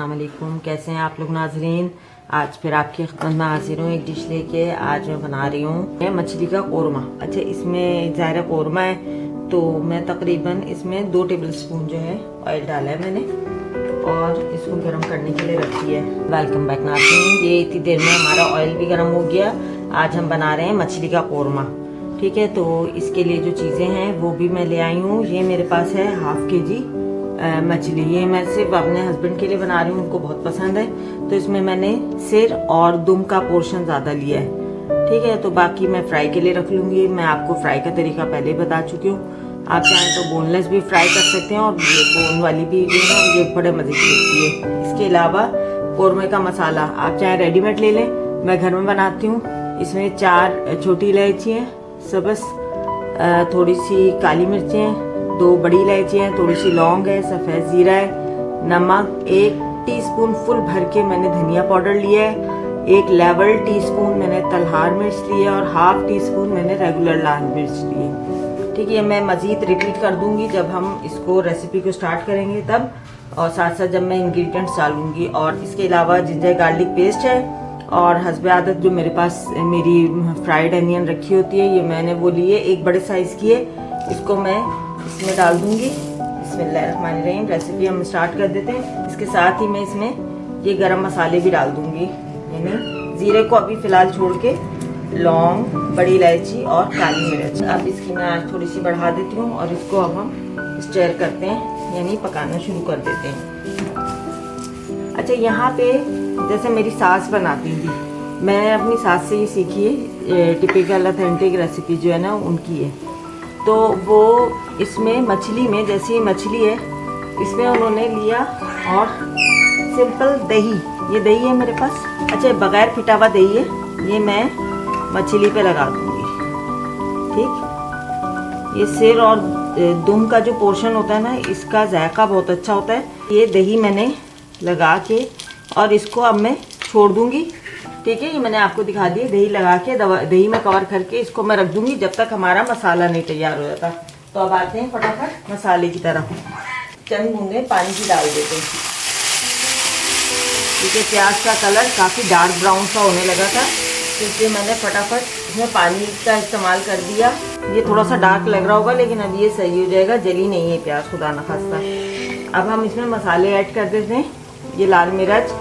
अस्सलाम वालेकुम। कैसे हैं आप लोग नाजरीन। आज फिर आपकी खिदमत में हाजिर हूँ एक डिश लेके। आज मैं बना रही हूँ मछली का कोरमा। अच्छा, इसमें ज़ायरा कोरमा है तो मैं तकरीबन इसमें 2 टेबलस्पून जो है ऑयल डाला है मैंने और इसको गर्म करने के लिए रखी है। वेलकम बैक नाजरीन। ये इतनी देर में हमारा ऑयल भी गर्म हो गया। आज हम बना रहे हैं मछली का कोरमा। ठीक है, तो इसके लिए जो चीज़ें हैं वो भी मैं ले आई हूँ। ये मेरे पास है ½ kg मछली। ये मैं सिर्फ अपने हस्बैंड के लिए बना रही हूँ, उनको बहुत पसंद है। तो इसमें मैंने सिर और दुम का पोर्शन ज़्यादा लिया है। ठीक है, तो बाकी मैं फ्राई के लिए रख लूँगी। मैं आपको फ्राई का तरीका पहले बता चुकी हूँ। आप चाहें तो बोनलेस भी फ्राई कर सकते हैं और ये बोन वाली भी जो है ये बड़े मज़े की लगती है। इसके अलावा कोरमे का मसाला आप चाहे रेडीमेड ले लें, मैं घर में बनाती हूँ। इसमें 4 छोटी इलायची हैं सबस, थोड़ी सी काली मिर्चें हैं, 2 बड़ी इलायची हैं, थोड़ी सी लौंग है, सफ़ेद ज़ीरा है, नमक 1 टीस्पून फुल भर के मैंने धनिया पाउडर लिया है, 1 लेवल टीस्पून मैंने तलहार मिर्च ली है और ½ टीस्पून मैंने रेगुलर लाल मिर्च ली है। ठीक है, मैं मज़ीद रिपीट कर दूंगी जब हम इसको रेसिपी को स्टार्ट करेंगे तब, और साथ साथ जब मैं इंग्रेडिएंट्स डालूंगी। और इसके अलावा जिंजर गार्लिक पेस्ट है और हस्बे आदत जो मेरे पास मेरी फ्राइड अनियन रखी होती है, ये मैंने वो लिए 1 बड़े साइज़ की है। इसको मैं इसमें डाल दूंगी। बिस्मिल्लाहिर्रहमानिर्रहीम। रेसिपी हम स्टार्ट कर देते हैं। इसके साथ ही मैं इसमें ये गरम मसाले भी डाल दूंगी, यानी ज़ीरे को अभी फ़िलहाल छोड़ के लौंग, बड़ी इलायची और काली मिर्च। अब इसकी मैं आज थोड़ी सी बढ़ा देती हूँ और इसको अब हम स्टर करते हैं, यानी पकाना शुरू कर देते हैं। अच्छा, यहाँ पे जैसे मेरी सास बनाती थी, मैंने अपनी सास से ही सीखी है। टिपिकल ऑथेंटिक रेसिपी जो है ना उनकी है। तो वो इसमें मछली में, जैसे ये मछली है इसमें उन्होंने लिया और सिंपल दही, ये दही है मेरे पास। अच्छा, बगैर फिटा हुआ दही है, ये मैं मछली पे लगा दूंगी। ठीक, ये सिर और दुम का जो पोर्शन होता है ना, इसका जायका बहुत अच्छा होता है। ये दही मैंने लगा के और इसको अब मैं छोड़ दूंगी। ठीक है, ये मैंने आपको दिखा दिया। दही लगा के दही में कवर करके इसको मैं रख दूंगी जब तक हमारा मसाला नहीं तैयार हो जाता। तो अब आते हैं फटाफट मसाले की तरफ। चंद बूंदे पानी की डाल देते हैं। क्योंकि प्याज का कलर काफ़ी डार्क ब्राउन सा होने लगा था, तो इसलिए मैंने फटाफट इसमें पानी का इस्तेमाल कर दिया। ये थोड़ा सा डार्क लग रहा होगा लेकिन अब ये सही हो जाएगा, जली नहीं है प्याज, खुदा न खास्ता। अब हम इसमें मसाले ऐड कर देते हैं। ये लाल मिर्च,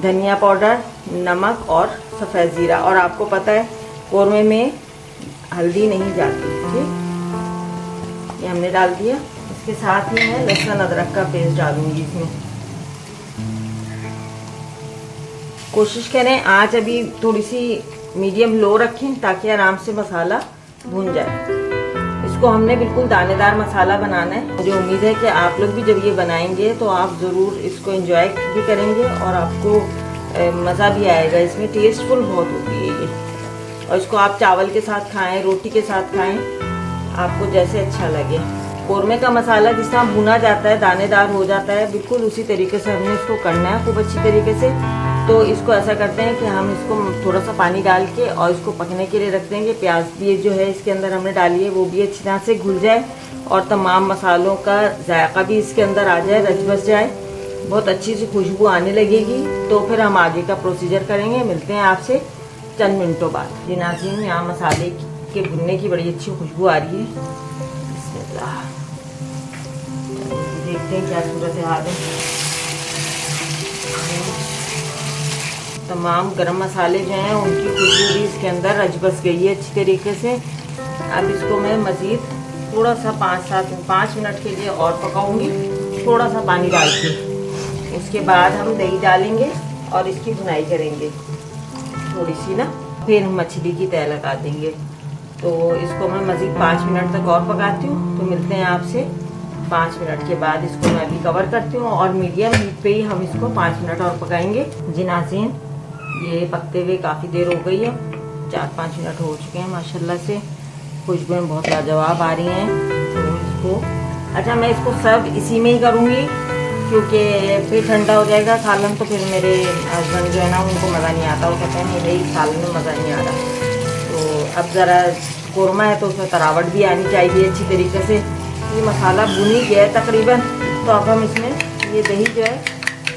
धनिया पाउडर, नमक और सफ़ेद ज़ीरा। और आपको पता है कोरमे में हल्दी नहीं जाती। ठीक, ये हमने डाल दिया। इसके साथ ही मैं लहसुन अदरक का पेस्ट डालूंगी इसमें। कोशिश करें आँच अभी थोड़ी सी मीडियम लो रखें ताकि आराम से मसाला भून जाए। इसको हमने बिल्कुल दानेदार मसाला बनाना है। मुझे उम्मीद है कि आप लोग भी जब ये बनाएंगे तो आप ज़रूर इसको एंजॉय भी करेंगे और आपको मज़ा भी आएगा। इसमें टेस्टफुल बहुत होती है ये। और इसको आप चावल के साथ खाएं, रोटी के साथ खाएं, आपको जैसे अच्छा लगे। कोरमे का मसाला जिस तरह भुना जाता है, दानेदार हो जाता है, बिल्कुल उसी तरीके से हमने इसको करना है, खूब अच्छी तरीके से। तो इसको ऐसा करते हैं कि हम इसको थोड़ा सा पानी डाल के और इसको पकने के लिए रख देंगे। प्याज भी जो है इसके अंदर हमने डाली है वो भी अच्छी तरह से घुल जाए और तमाम मसालों का जायका भी इसके अंदर आ जाए, रच बस जाए, बहुत अच्छी सी खुशबू आने लगेगी। तो फिर हम आगे का प्रोसीजर करेंगे। मिलते हैं आपसे चंद मिनटों बाद। जी नाज़रीन, यहाँ मसाले के भुनने की बड़ी अच्छी खुशबू आ रही है। बिस्मिल्लाह, देखते हैं क्या सूरत हाल है। तमाम गरम मसाले जो हैं उनकी खुशबू भी इसके अंदर रच बस गई है अच्छी तरीके से। अब इसको मैं मज़ीद थोड़ा सा 5 मिनट के लिए और पकाऊंगी, थोड़ा सा पानी डाल के। उसके बाद हम दही डालेंगे और इसकी भुनाई करेंगे थोड़ी सी ना, फिर हम मछली की तह लगा देंगे। तो इसको मैं मज़ीद 5 मिनट तक और पकाती हूँ। तो मिलते हैं आपसे 5 मिनट के बाद। इसको मैं अभी कवर करती हूँ और मीडियम हीट पे ही हम इसको 5 मिनट और पकाएंगे। जी नाज़रीन, ये पकते हुए काफ़ी देर हो गई है, 4-5 मिनट हो चुके हैं माशाल्लाह से। खुशबुएं बहुत लाजवाब आ रही हैं। तो इसको, अच्छा, मैं इसको सर्व इसी में ही करूँगी क्योंकि फिर ठंडा हो जाएगा सालन, तो फिर मेरे हस्बैंड जो है ना उनको मज़ा नहीं आता। वो कहते हैं मेरे ही सालन में मज़ा नहीं आ रहा। तो अब ज़रा कोरमा है तो उसमें तरावट भी आनी चाहिए अच्छी तरीके से। ये मसाला भुन ही गया है तकरीबन। तो अब हम इसमें ये दही जो है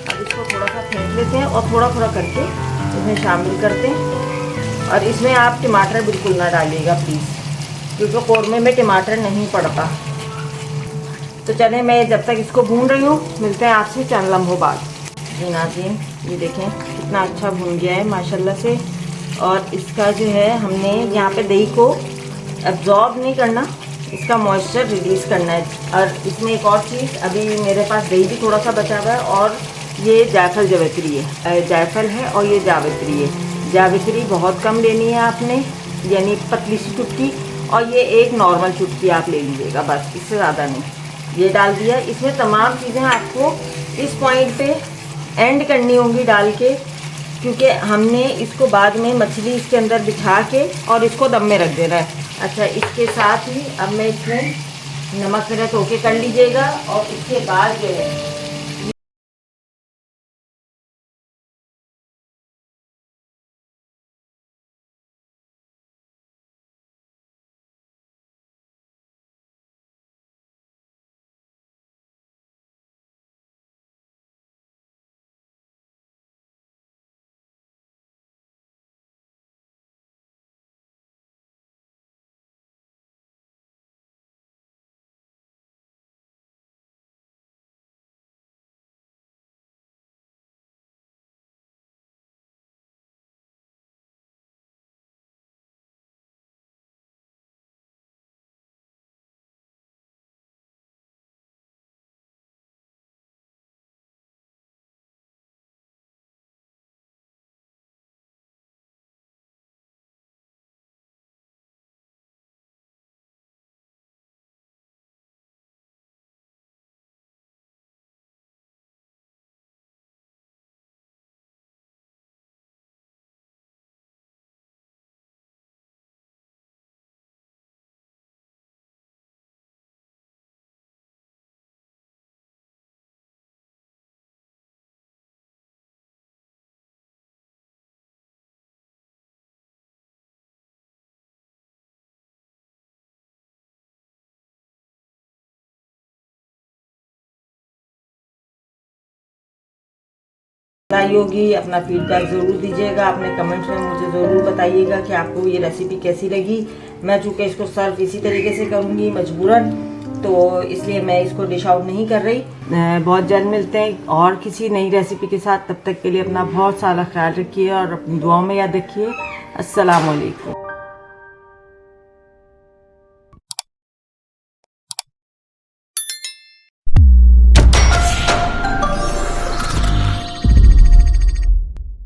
अब इसको थोड़ा फेंट लेते हैं और थोड़ा थोड़ा करके इसमें शामिल करते हैं। और इसमें आप टमाटर बिल्कुल ना डालिएगा प्लीज़, क्योंकि कौरमे में टमाटर नहीं पड़ता। तो चलें, मैं जब तक इसको भून रही हूँ, मिलते हैं आपसे चंद लम्हों बाद। जी नाज़रीन, ये देखें कितना अच्छा भून गया है माशाल्लाह से। और इसका जो है, हमने यहाँ पे दही को एब्जॉर्ब नहीं करना, इसका मॉइस्चर रिलीज़ करना है। और इसमें एक और चीज़, अभी मेरे पास दही भी थोड़ा सा बचा हुआ है, और ये जायफल जावित्री है, जायफल है और ये जावित्री है। जावित्री बहुत कम लेनी है आपने, यानी पतली सी चुटकी, और ये एक नॉर्मल चुटकी आप ले लीजिएगा, बस इससे ज़्यादा नहीं। ये डाल दिया। इसमें तमाम चीज़ें आपको इस पॉइंट पे एंड करनी होंगी डाल के, क्योंकि हमने इसको बाद में मछली इसके अंदर बिठा के और इसको दम में रख देना है। अच्छा, इसके साथ ही अब मैं इसमें नमक मेरा टोके कर लीजिएगा, और इसके बाद जो है बनाई होगी। अपना फीडबैक ज़रूर दीजिएगा, अपने कमेंट्स में मुझे ज़रूर बताइएगा कि आपको ये रेसिपी कैसी लगी। मैं चूँकि इसको सर्व इसी तरीके से करूँगी मजबूरन, तो इसलिए मैं इसको डिश आउट नहीं कर रही। बहुत जल्द मिलते हैं और किसी नई रेसिपी के साथ। तब तक के लिए अपना बहुत सारा ख्याल रखिए और अपनी दुआओं में याद रखिए। अस्सलाम वालेकुम।